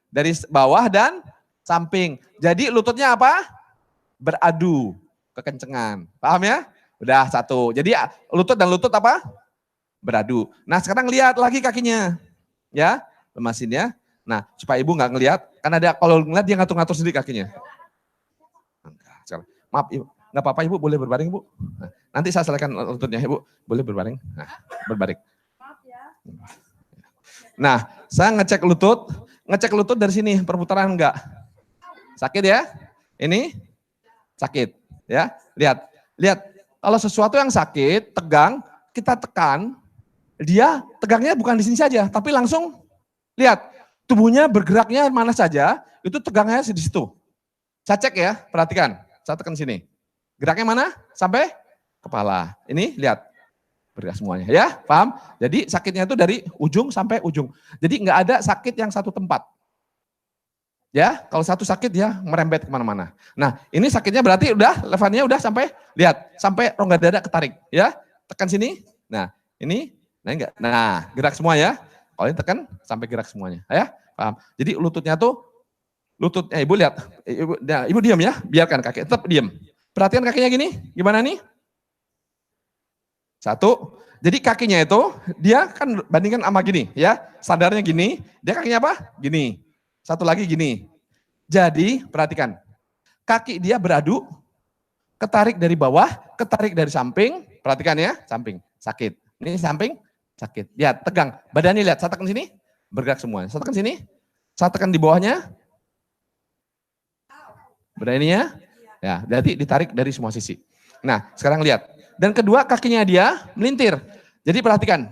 S1: Dari bawah dan samping. Jadi lututnya apa? Beradu kekencengan. Paham ya? Udah satu. Jadi lutut dan lutut apa? Beradu. Nah sekarang lihat lagi kakinya. Ya, lemasin ya. Nah supaya ibu nggak ngelihat, kan ada kalau ngeliat dia ngatur-ngatur sendiri kakinya. Maaf ibu, nggak apa-apa ibu, boleh berbaring ibu. Nah, nanti saya selesaikan lututnya ibu, boleh berbaring. Nah, berbaring. Maaf ya. Nah, saya ngecek lutut dari sini, perputaran enggak? Sakit ya? Ini sakit ya. Lihat. Kalau sesuatu yang sakit, tegang, kita tekan, dia tegangnya bukan di sini saja, tapi langsung lihat tubuhnya bergeraknya mana saja, itu tegangnya di situ. Saya cek ya, perhatikan. Saya tekan sini. Geraknya mana? Sampai kepala. Ini lihat. Bergerak semuanya. Ya, paham? Jadi sakitnya itu dari ujung sampai ujung. Jadi nggak ada sakit yang satu tempat. Ya, kalau satu sakit dia merembet kemana-mana. Nah, ini sakitnya berarti udah, levelnya udah sampai, lihat, sampai rongga dada ketarik. Ya, tekan sini. Nah, ini, enggak. Nah, gerak semua ya. Kalau ini tekan, sampai gerak semuanya. Ya, paham? Jadi lututnya ibu lihat, ibu diam ya, biarkan kaki tetap diam. Perhatian kakinya gini, gimana nih? Satu, jadi kakinya itu dia kan bandingkan sama gini ya, sadarnya gini, dia kakinya apa? Gini. Satu lagi gini. Jadi perhatikan, kaki dia beradu, ketarik dari bawah, ketarik dari samping, perhatikan ya, samping, sakit. Ini samping, sakit. Lihat, tegang. Badannya lihat, saya tekan sini, bergerak semuanya. Saya tekan sini, saya tekan di bawahnya, badannya, ya, berarti ditarik dari semua sisi. Nah, sekarang lihat. Dan kedua kakinya dia melintir. Jadi perhatikan,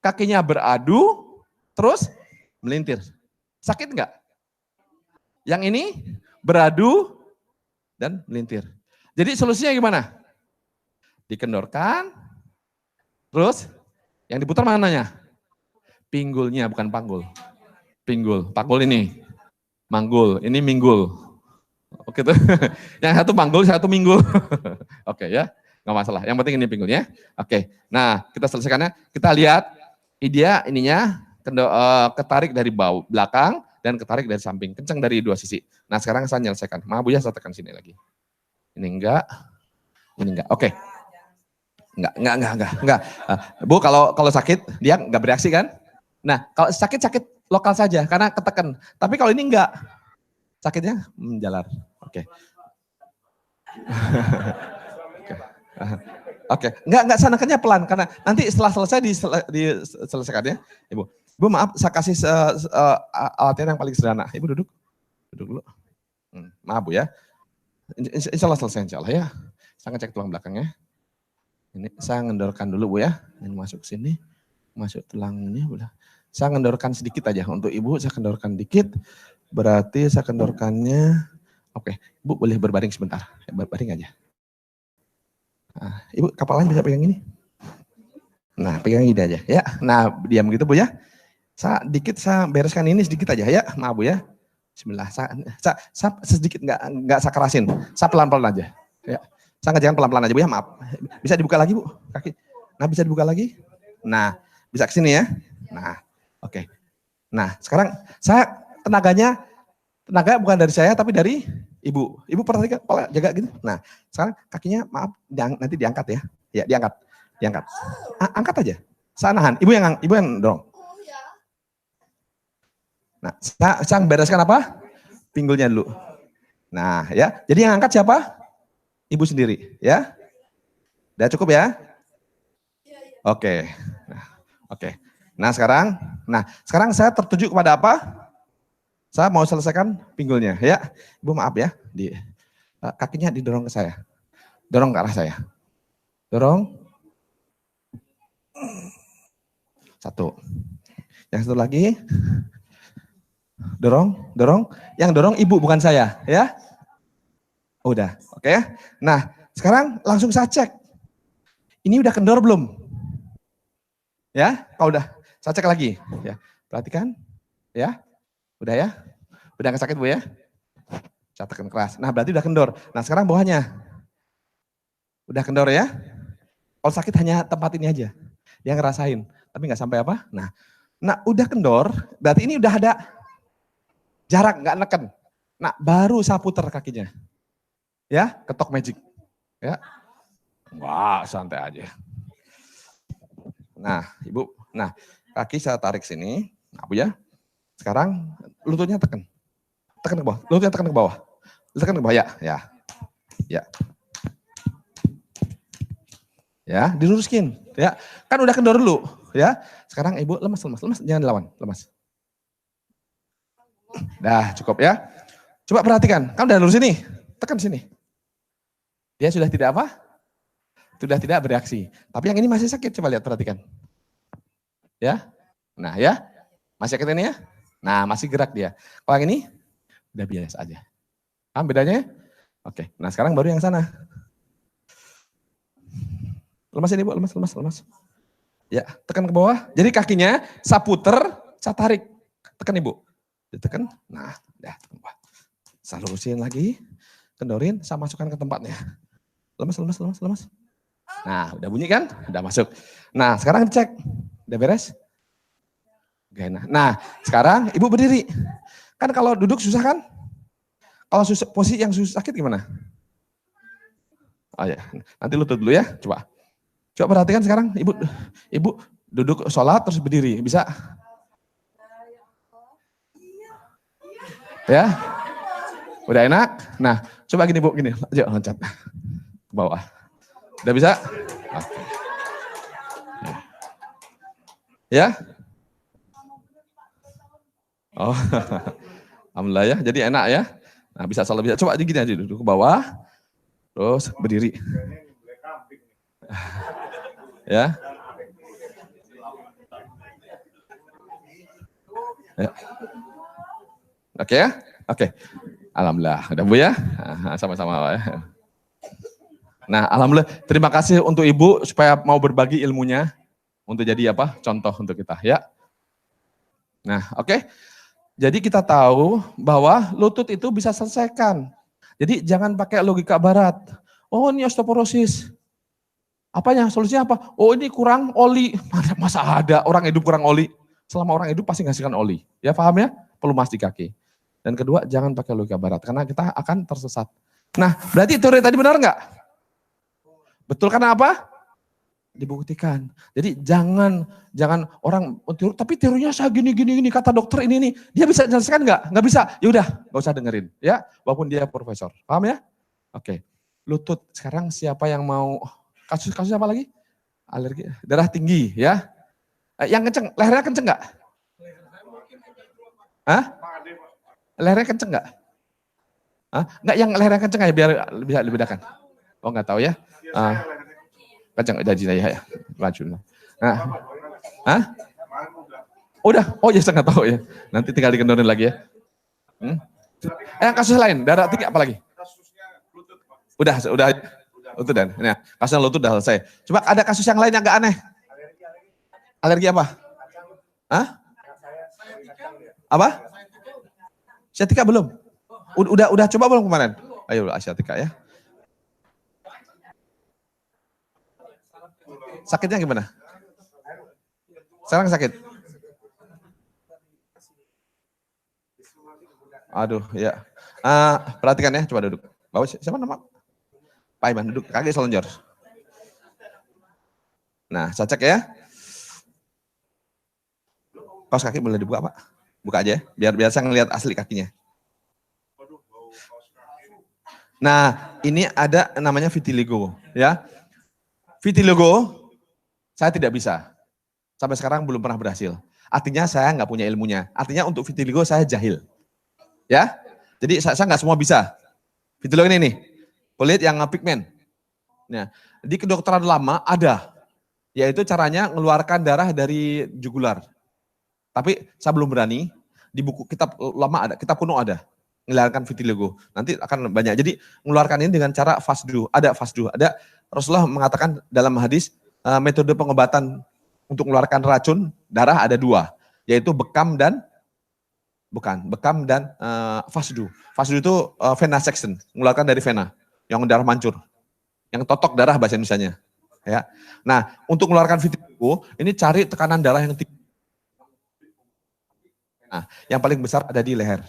S1: kakinya beradu, terus melintir. Sakit enggak? Yang ini beradu dan melintir. Jadi solusinya gimana? Dikendorkan, terus yang diputar mananya? Pinggulnya, bukan panggul. Pinggul, panggul ini. Manggul, ini minggul. Oke tuh. Yang satu panggul, satu minggul. Oke ya. Nggak masalah, yang penting ini pinggulnya. Oke, nah kita selesaikannya. Kita lihat dia ininya ketarik dari belakang dan ketarik dari samping, kencang dari dua sisi. Nah sekarang saya menyelesaikan. Maaf Bu ya, saya tekan sini lagi. Ini enggak. Oke. Enggak. Bu kalau sakit dia enggak bereaksi kan? Nah kalau sakit lokal saja karena ketekan. Tapi kalau ini enggak, sakitnya menjalar. Oke. Oke, enggak sanakannya pelan karena nanti setelah selesai diselesaikan ya, Ibu. Ibu maaf, saya kasih alatnya yang paling sederhana. Ibu duduk dulu. Maaf Bu ya. Insya Allah selesai insya Allah ya. Saya ngecek tulang belakangnya. Ini saya ngendorkan dulu Bu ya. Ini masuk sini, masuk tulang ini udah. Saya ngendorkan sedikit aja untuk Ibu. Saya kendorkan dikit. Berarti saya kendorkannya. Oke, Ibu boleh berbaring sebentar. Berbaring aja. Nah, Ibu kepalanya bisa pegang ini. Nah, pegang ini aja ya. Nah, diam gitu Bu ya. Saya bereskan ini sedikit aja ya. Maaf Bu ya. Bismillah. Saya sedikit enggak saya kerasin. Saya pelan-pelan aja. Ya. Saya ngerjakan pelan-pelan aja Bu ya, maaf. Bisa dibuka lagi Bu, kaki. Nah, bisa dibuka lagi. Nah, bisa ke sini ya. Nah, oke. Nah, sekarang tenaga bukan dari saya tapi dari Ibu. Ibu perhatikan kepala jaga gitu. Nah, sekarang kakinya maaf nanti diangkat ya. Ya, diangkat. Angkat aja. Saya nahan. Ibu yang dorong. Nah, saya bereskan apa? Pinggulnya dulu. Nah, ya. Jadi yang angkat siapa? Ibu sendiri, ya. Udah cukup ya? Oke. Oke. Nah, sekarang saya tertuju kepada apa? Saya mau selesaikan pinggulnya, ya. Ibu maaf ya, kakinya didorong ke saya. Dorong ke arah saya. Dorong. Satu. Yang satu lagi. Dorong. Yang dorong Ibu bukan saya, ya. Udah, oke ya. Nah, sekarang langsung saya cek. Ini udah kendor belum? Ya, kalau udah. Saya cek lagi. Ya, perhatikan. Ya, udah ya. Udah nggak sakit Bu ya? Saya tekan keras. Nah berarti udah kendor. Nah sekarang bawahnya. Udah kendor ya? Kalau sakit hanya tempat ini aja. Dia ngerasain. Tapi nggak sampai apa? Nah udah kendor. Berarti ini udah ada jarak, nggak neken. Nah baru saya puter kakinya. Ya, ketok magic. Ya. Wah santai aja. Nah Ibu, nah kaki saya tarik sini. Nah Bu ya. Sekarang lututnya tekan. Tekan ke bawah. Lututnya tekan ke bawah. Tekan ke bawah ya. Ya. Ya, diluruskin, ya. Kan udah kendor dulu, ya. Sekarang Ibu lemas, jangan dilawan, lemas. Dah, cukup ya. Coba perhatikan, kan udah lurus ini, tekan sini. Dia sudah tidak apa? Sudah tidak bereaksi. Tapi yang ini masih sakit, coba lihat, perhatikan. Ya, nah ya, masih sakit ini ya. Nah, masih gerak dia. Kalau yang ini, udah biasa aja. Paham bedanya? Oke, nah sekarang baru yang sana. Lemas ini Bu, lemas. Ya, tekan ke bawah. Jadi kakinya saya puter, saya tarik. Tekan Ibu. Ditekan, nah, ya, tekan bawah. Saya lurusin lagi, kendorin, saya masukkan ke tempatnya. Lemas. Nah, udah bunyi kan? Udah masuk. Nah, sekarang cek. Udah beres? Gak enak. Nah, sekarang Ibu berdiri. Kan kalau duduk susah kan? Kalau posisi yang susah sakit gimana? Oh ya, nanti lutut dulu ya, coba. Coba perhatikan sekarang, Ibu duduk sholat terus berdiri, bisa? Ya, udah enak. Nah, coba gini Bu, gini, ayo loncat ke bawah. Udah bisa? Oke. Ya? Oh, alhamdulillah ya, jadi enak ya. Nah bisa sholat, bisa. Coba gini aja, duduk ke bawah, terus berdiri. Ya. Oke ya? Oke. Alhamdulillah. Udah Bu ya? Sama-sama ya. Nah, alhamdulillah. Terima kasih untuk Ibu supaya mau berbagi ilmunya untuk jadi apa? Contoh untuk kita ya. Nah, oke. Jadi kita tahu bahwa lutut itu bisa selesaikan. Jadi jangan pakai logika barat. Oh, ini osteoporosis. Apanya? Solusinya apa? Oh ini kurang oli. Masa ada orang hidup kurang oli? Selama orang hidup pasti menghasilkan oli. Ya paham ya? Pelumas di kaki. Dan kedua, jangan pakai logika barat. Karena kita akan tersesat. Nah, berarti teori tadi benar nggak? Betul karena apa? Dibuktikan. Jadi jangan orang, tapi teorinya saya gini, kata dokter ini. Dia bisa jelaskan nggak? Nggak bisa. Ya udah, nggak usah dengerin. Ya, walaupun dia profesor. Paham ya? Oke. Lutut, sekarang siapa yang mau... Kasus apa lagi? Alergi, darah tinggi ya. Yang kenceng, lehernya kenceng nggak? Hah? Lehernya kenceng nggak? Nggak yang lehernya kenceng aja biar bisa dibedakan. Oh nggak tahu ya? Kenceng, jadi ya. Maju. Nah, udah, oh ya saya nggak tahu ya. Nanti tinggal dikendorin lagi ya. Kasus lain, darah tinggi apa lagi? Udah. Lutut dan, nah, kasus lutut udah selesai. Coba ada kasus yang lain yang agak aneh. Alergi apa? Apa? Asiatica belum? Udah coba belum kemarin? Ayo Asiatica ya. Sakitnya gimana? Sekarang sakit? Aduh ya. Perhatikan ya, coba duduk. Bawa siapa nama? Pak Iman, duduk, kaki selonjor. Nah, saya cek ya. Kaos kaki boleh dibuka Pak? Buka aja ya, biar saya ngelihat asli kakinya. Nah, ini ada namanya vitiligo. Ya, vitiligo saya tidak bisa. Sampai sekarang belum pernah berhasil. Artinya saya nggak punya ilmunya. Artinya untuk vitiligo saya jahil. Ya, jadi saya nggak semua bisa. Vitiligo ini nih. Kulit yang pigmen. Nah, di kedokteran lama ada, yaitu caranya mengeluarkan darah dari jugular. Tapi saya belum berani, di buku kitab lama ada, kitab kuno ada, mengeluarkan vitiligo. Nanti akan banyak. Jadi mengeluarkan ini dengan cara fasdu. Ada Rasulullah mengatakan dalam hadis metode pengobatan untuk mengeluarkan racun darah ada dua, yaitu bekam dan fasdu. Fasdu itu vena section, mengeluarkan dari vena yang darah mancur, yang totok darah bahasa Indonesianya. Ya. Nah, untuk mengeluarkan vitiligo ini cari tekanan darah yang tinggi. Nah, yang paling besar ada di leher.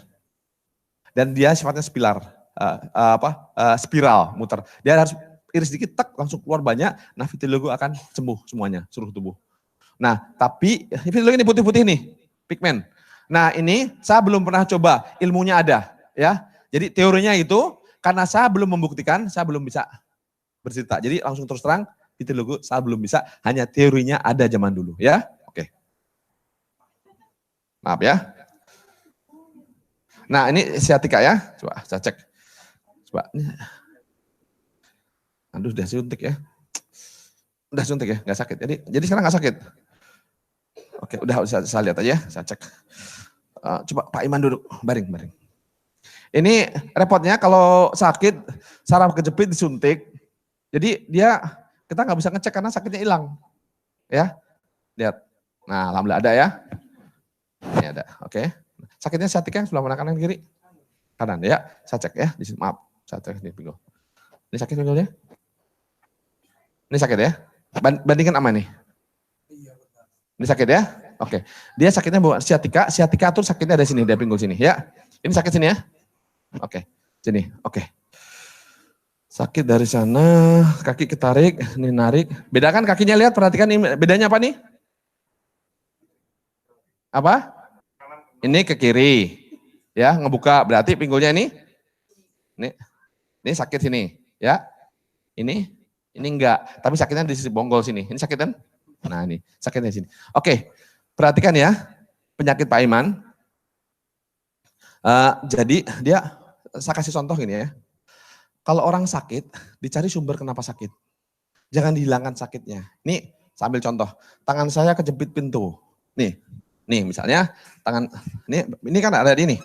S1: Dan dia sifatnya spiral muter. Dia harus iris sedikit, tek, langsung keluar banyak. Nah, vitiligo akan sembuh semuanya, seluruh tubuh. Nah, tapi vitiligo ini putih-putih nih, pigmen. Nah, ini saya belum pernah coba, ilmunya ada, ya. Jadi teorinya itu karena saya belum membuktikan, saya belum bisa bercerita. Jadi langsung terus terang, vitiligo saya belum bisa, hanya teorinya ada zaman dulu, ya. Oke. Maaf ya. Nah, ini sciatica ya. Coba saya cek. Coba. Aduh, udah suntik ya. Udah suntik ya, nggak sakit. Jadi sekarang nggak sakit. Oke, udah saya lihat aja, saya cek. Coba Pak Iman duduk, baring. Ini repotnya kalau sakit, saraf kejepit disuntik. Jadi kita nggak bisa ngecek karena sakitnya hilang. Ya, lihat. Nah, alhamdulillah ada ya. Ini ada, oke. Sakitnya sciatica sebelah mana, kanan kiri? Kanan ya, saya cek ya. Di sini, maaf, saya cek di pinggul. Ini sakit pinggulnya? Ini sakit ya? Bandingkan sama nih. Ini sakit ya? Oke. Dia sakitnya bukan sciatica tuh sakitnya ada sini, di pinggul sini ya. Ini sakit sini ya? Oke. Sini. Oke. Sakit dari sana, kaki ketarik, ini narik. Bedakan kakinya, lihat, perhatikan ini bedanya apa nih? Apa? Ini ke kiri. Ya, ngebuka berarti pinggulnya ini sakit sini, ya. Ini enggak, tapi sakitnya di sisi bonggol sini. Ini sakit kan? Nah, ini sakitnya di sini. Oke. Perhatikan ya, penyakit Pak Iman. Jadi saya kasih contoh gini ya. Kalau orang sakit, dicari sumber kenapa sakit. Jangan dihilangkan sakitnya. Nih, saya ambil contoh. Tangan saya kejepit pintu. Nih misalnya, ini kan ada di ini.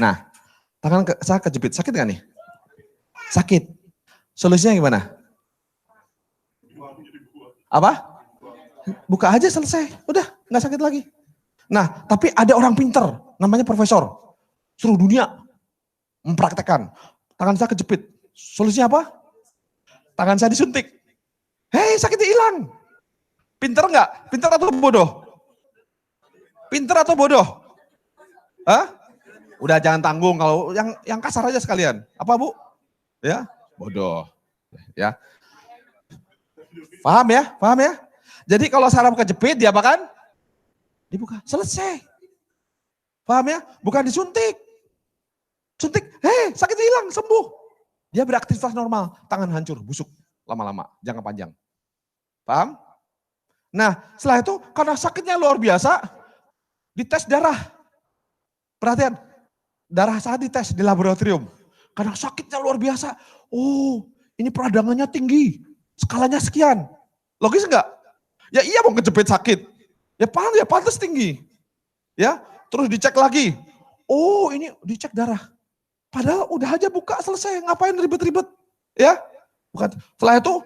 S1: Nah, tangan saya kejepit, sakit nggak nih? Sakit. Solusinya gimana? Apa? Buka aja selesai, udah nggak sakit lagi. Nah, tapi ada orang pinter, namanya profesor, seluruh dunia mempraktekkan. Tangan saya kejepit, solusinya apa? Tangan saya disuntik. Hei, sakitnya hilang. Pinter nggak? Pinter atau bodoh? Pinter atau bodoh? Hah? Udah jangan tanggung, kalau yang kasar aja sekalian. Apa Bu? Ya, bodoh. Ya. Paham ya? Paham ya? Jadi kalau saraf kejepit diapakan? Dibuka. Selesai. Paham ya? Bukan disuntik. Suntik, sakit hilang, sembuh. Dia beraktivitas normal, tangan hancur, busuk lama-lama, jangka panjang. Paham? Nah, setelah itu karena sakitnya luar biasa, dites darah. Perhatian, darah saya dites di laboratorium. Karena sakitnya luar biasa. Oh, ini peradangannya tinggi, skalanya sekian. Logis enggak? Ya iya mau kejepit sakit. Ya pantas tinggi. Ya, terus dicek lagi. Oh, ini dicek darah. Padahal udah aja buka selesai, ngapain ribet-ribet? Ya, bukan. Setelah itu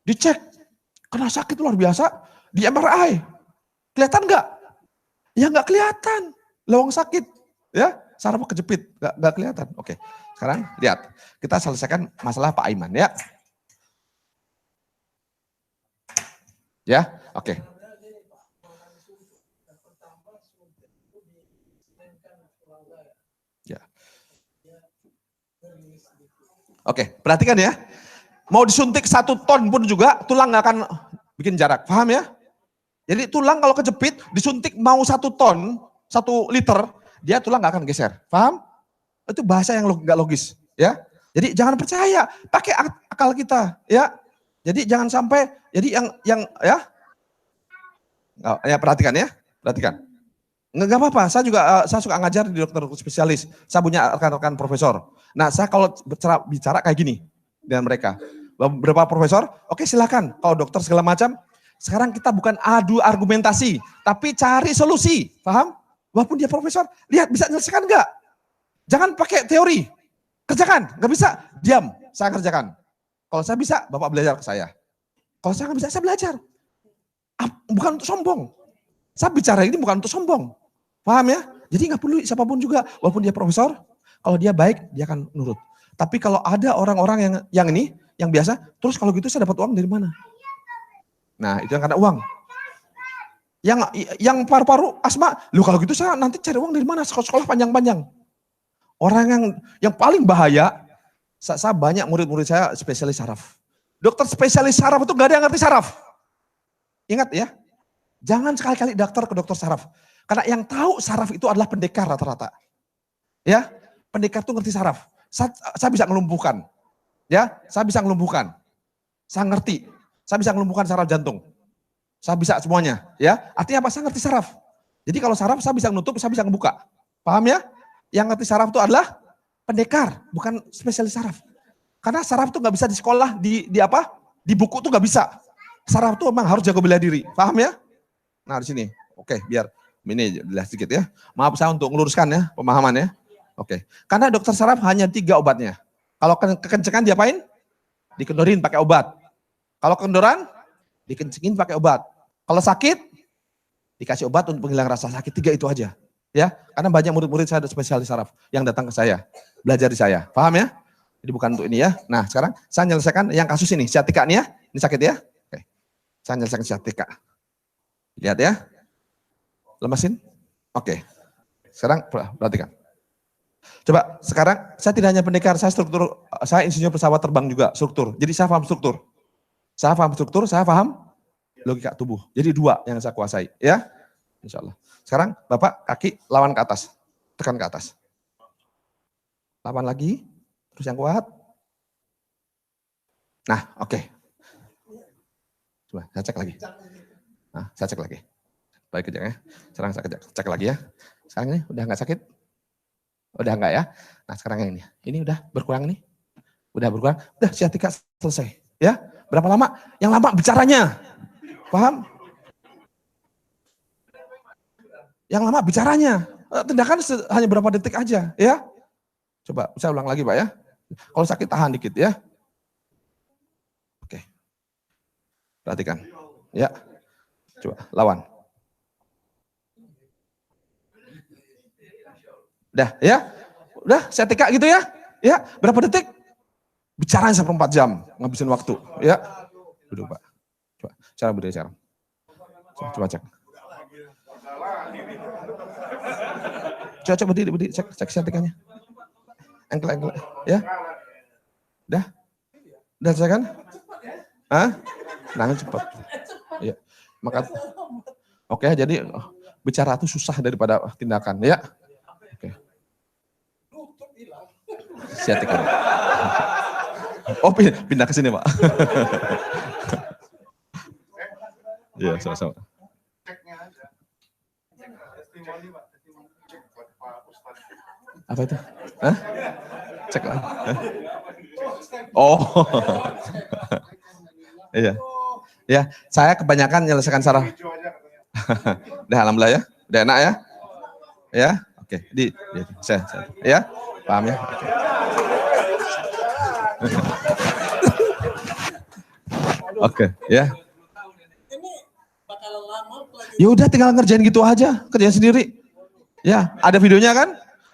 S1: dicek, karena sakit luar biasa, di MRI. Kelihatan nggak? Ya nggak kelihatan, lawang sakit. Ya, saraf kejepit, nggak kelihatan. Oke, sekarang lihat, kita selesaikan masalah Pak Aiman ya. Ya, oke. Ya. Oke, perhatikan ya. Mau disuntik 1 ton pun juga tulang nggak akan bikin jarak, paham ya? Jadi tulang kalau kejepit disuntik mau 1 ton, 1 liter, dia tulang nggak akan geser, paham? Itu bahasa yang nggak logis, ya. Jadi jangan percaya, pakai akal kita, ya. Jadi jangan sampai, jadi yang ya perhatikan ya, perhatikan. Nggak apa-apa, saya suka ngajar di dokter spesialis, saya punya rekan-rekan profesor. Nah saya kalau bicara kayak gini dengan mereka, beberapa profesor, oke silakan, kalau dokter segala macam, sekarang kita bukan adu argumentasi, tapi cari solusi, paham? Walaupun dia profesor, lihat bisa menyelesaikan enggak? Jangan pakai teori, kerjakan, nggak bisa, diam, saya kerjakan. Kalau saya bisa, Bapak belajar ke saya. Kalau saya nggak bisa, saya belajar. bukan untuk sombong. Saya bicara ini bukan untuk sombong. Paham ya? Jadi nggak perlu siapapun juga, walaupun dia profesor, kalau dia baik, dia akan nurut. Tapi kalau ada orang-orang yang ini, yang biasa, terus kalau gitu saya dapat uang dari mana? Nah, itu yang karena uang. Yang paru-paru asma, lu kalau gitu saya nanti cari uang dari mana? Sekolah panjang-panjang. Orang yang paling bahaya, saya banyak murid-murid saya spesialis saraf. Dokter spesialis saraf itu gak ada yang ngerti saraf. Ingat ya, jangan sekali-kali dokter ke dokter saraf. Karena yang tahu saraf itu adalah pendekar rata-rata. Ya, pendekar itu ngerti saraf. Saya bisa ngelumpuhkan. Ya, saya bisa ngelumpuhkan. Saya ngerti. Saya bisa ngelumpuhkan saraf jantung. Saya bisa semuanya, ya. Artinya apa? Saya ngerti saraf. Jadi kalau saraf saya bisa menutup, saya bisa ngebuka. Paham ya? Yang ngerti saraf itu adalah pendekar, bukan spesialis saraf. Karena saraf itu nggak bisa di sekolah, di buku tuh nggak bisa. Saraf itu memang harus jago bela diri. Paham ya? Nah di sini, oke, biar ini jelas sedikit ya. Maaf saya untuk meluruskan ya pemahaman ya. Oke. Karena dokter saraf hanya 3 obatnya. Kalau kekencengan diapain? Dikendorin pakai obat. Kalau kendoran, dikencingin pakai obat. Kalau sakit, dikasih obat untuk menghilang rasa sakit. 3 itu aja. Ya, karena banyak murid-murid saya ada spesialis saraf yang datang ke saya, belajar di saya. Paham ya? Jadi bukan untuk ini ya. Nah, sekarang saya menyelesaikan yang kasus ini, sciatica nih ya. Ini sakit ya. Oke. Saya menyelesaikan sciatica. Lihat ya. Lemesin. Oke. Sekarang perhatikan. Coba sekarang saya tidak hanya pendekar, saya insinyur pesawat terbang juga, struktur. Jadi saya paham struktur. Saya paham struktur, saya paham logika tubuh. Jadi 2 yang saya kuasai, ya. Insya Allah. Sekarang Bapak kaki lawan ke atas, tekan ke atas. Lawan lagi, terus yang kuat. Nah, oke. Coba saya cek lagi. Nah, saya cek lagi. Baik kerja ya. Sekarang saya cek lagi ya. Sekarang ini udah nggak sakit? Udah enggak ya? Nah sekarang yang ini. Ini udah berkurang nih. Udah berkurang. Udah sciatica selesai. Ya. Berapa lama? Yang lama bicaranya. Paham? Yang lama bicaranya. Tindakan hanya berapa detik aja. Ya. Coba saya ulang lagi Pak ya. Kalau sakit tahan dikit ya. Oke. Perhatikan. Ya. Coba lawan. Udah ya. Udah sciatica gitu ya. Ya. Berapa detik? Bicaranya sampai 4 jam. Ngabisin waktu. Ya. Duduk Pak. Coba. Cara berdiri cara. Coba cek. Coba berdiri, cek sciaticanya. Engkel, ya. Udah selesai kan? Hah? Nangan cepat. Ya. Maka oke, jadi bicara itu susah daripada tindakan, ya. Oke. Sciatica. Oh, pindah ke sini, Pak. Iya, sama-sama. Apa itu? Hah? Cek lagi. Oh. Iya. Ya, saya kebanyakan menyelesaikan saraf. Udah alhamdulillah ya. Udah enak ya? Ya. Oke, saya ya. Paham ya? Oke. Oke, ya. Ya udah tinggal ngerjain gitu aja, kerjain sendiri. Ya, ada videonya kan?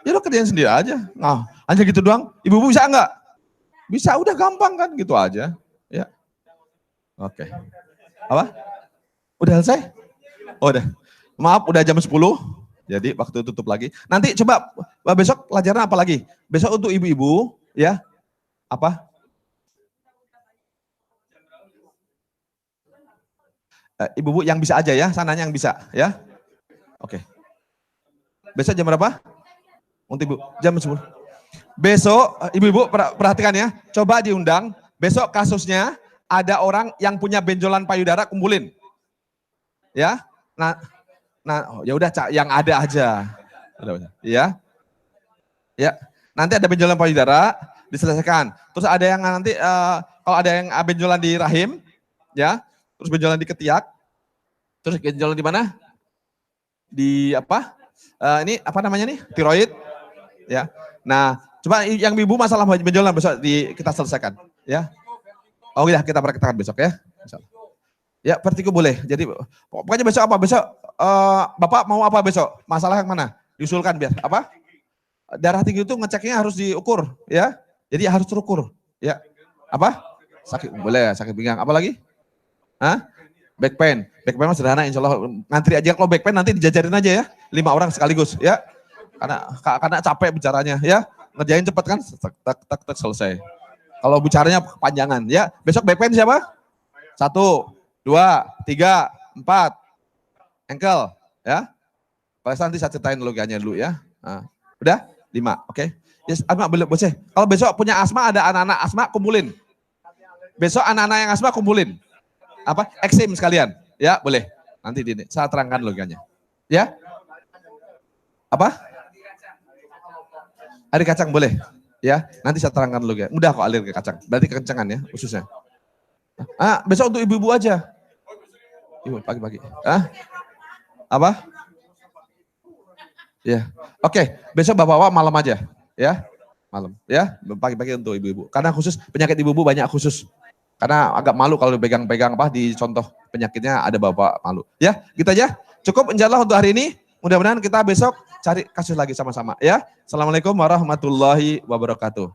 S1: Ya lo kerjain sendiri aja. Nah, hanya gitu doang. Ibu-ibu bisa enggak? Bisa, udah gampang kan, gitu aja. Ya. Oke. Apa? Udah selesai? Oh, udah. Maaf, udah jam 10. Jadi waktu tutup lagi. Nanti coba besok pelajaran apa lagi? Besok untuk ibu-ibu, ya. Apa? Ibu-ibu yang bisa aja ya, sananya yang bisa, ya. Oke. Besok jam berapa? Untuk ibu, jam 10. Besok, ibu-ibu perhatikan ya, coba diundang, besok kasusnya ada orang yang punya benjolan payudara kumpulin. Ya, nah ya udah yang ada aja. Ya, nanti ada benjolan payudara, diselesaikan. Terus ada yang nanti, kalau ada yang benjolan di rahim, ya, terus benjolan di ketiak, terus benjolan di mana? Di apa? Ini apa namanya nih? Tiroid. Ya. Nah, coba yang ibu masalah benjolan besok kita selesaikan, ya. Oh ya, kita praktekkan besok ya. Ya, vertigo boleh. Jadi pokoknya besok apa? Besok Bapak mau apa besok? Masalah yang mana? Diusulkan biar apa? Darah tinggi itu ngeceknya harus diukur, ya. Jadi harus terukur, ya. Apa? Sakit boleh, sakit pinggang. Apa lagi? Hah? Back pain. Back pain mah sederhana, insya Allah. Ngantri aja kalau back pain nanti dijajarin aja ya. 5 orang sekaligus, ya. Karena capek bicaranya, ya. Ngerjain cepet kan? Tak selesai. Kalau bicaranya kepanjangan, ya. Besok back pain siapa? 1, 2, 3, 4. Ankle, ya. Nanti saya ceritain logikanya dulu ya. Nah, udah? 5, oke. Okay. Yes, asma boleh. Kalau besok punya asma, ada anak-anak asma, kumpulin. Besok anak-anak yang asma kumpulin. Apa? Eksim sekalian. Ya, boleh. Nanti saya terangkan logikanya. Ya? Apa? Air kacang boleh. Ya, nanti saya terangkan logikanya. Mudah kok alir ke kacang. Berarti kekencangan ya, khususnya. Besok untuk ibu-ibu aja. Ibu, pagi-pagi. Apa? Ya, oke. Besok bapak-bapak malam aja, ya, malam, ya, pagi-pagi untuk ibu-ibu. Karena khusus penyakit ibu-ibu banyak khusus. Karena agak malu kalau dipegang-pegang apa di contoh penyakitnya ada bapak malu. Ya, gitu aja. Cukup insyaallah untuk hari ini. Mudah-mudahan kita besok cari kasus lagi sama-sama. Ya, assalamualaikum warahmatullahi wabarakatuh.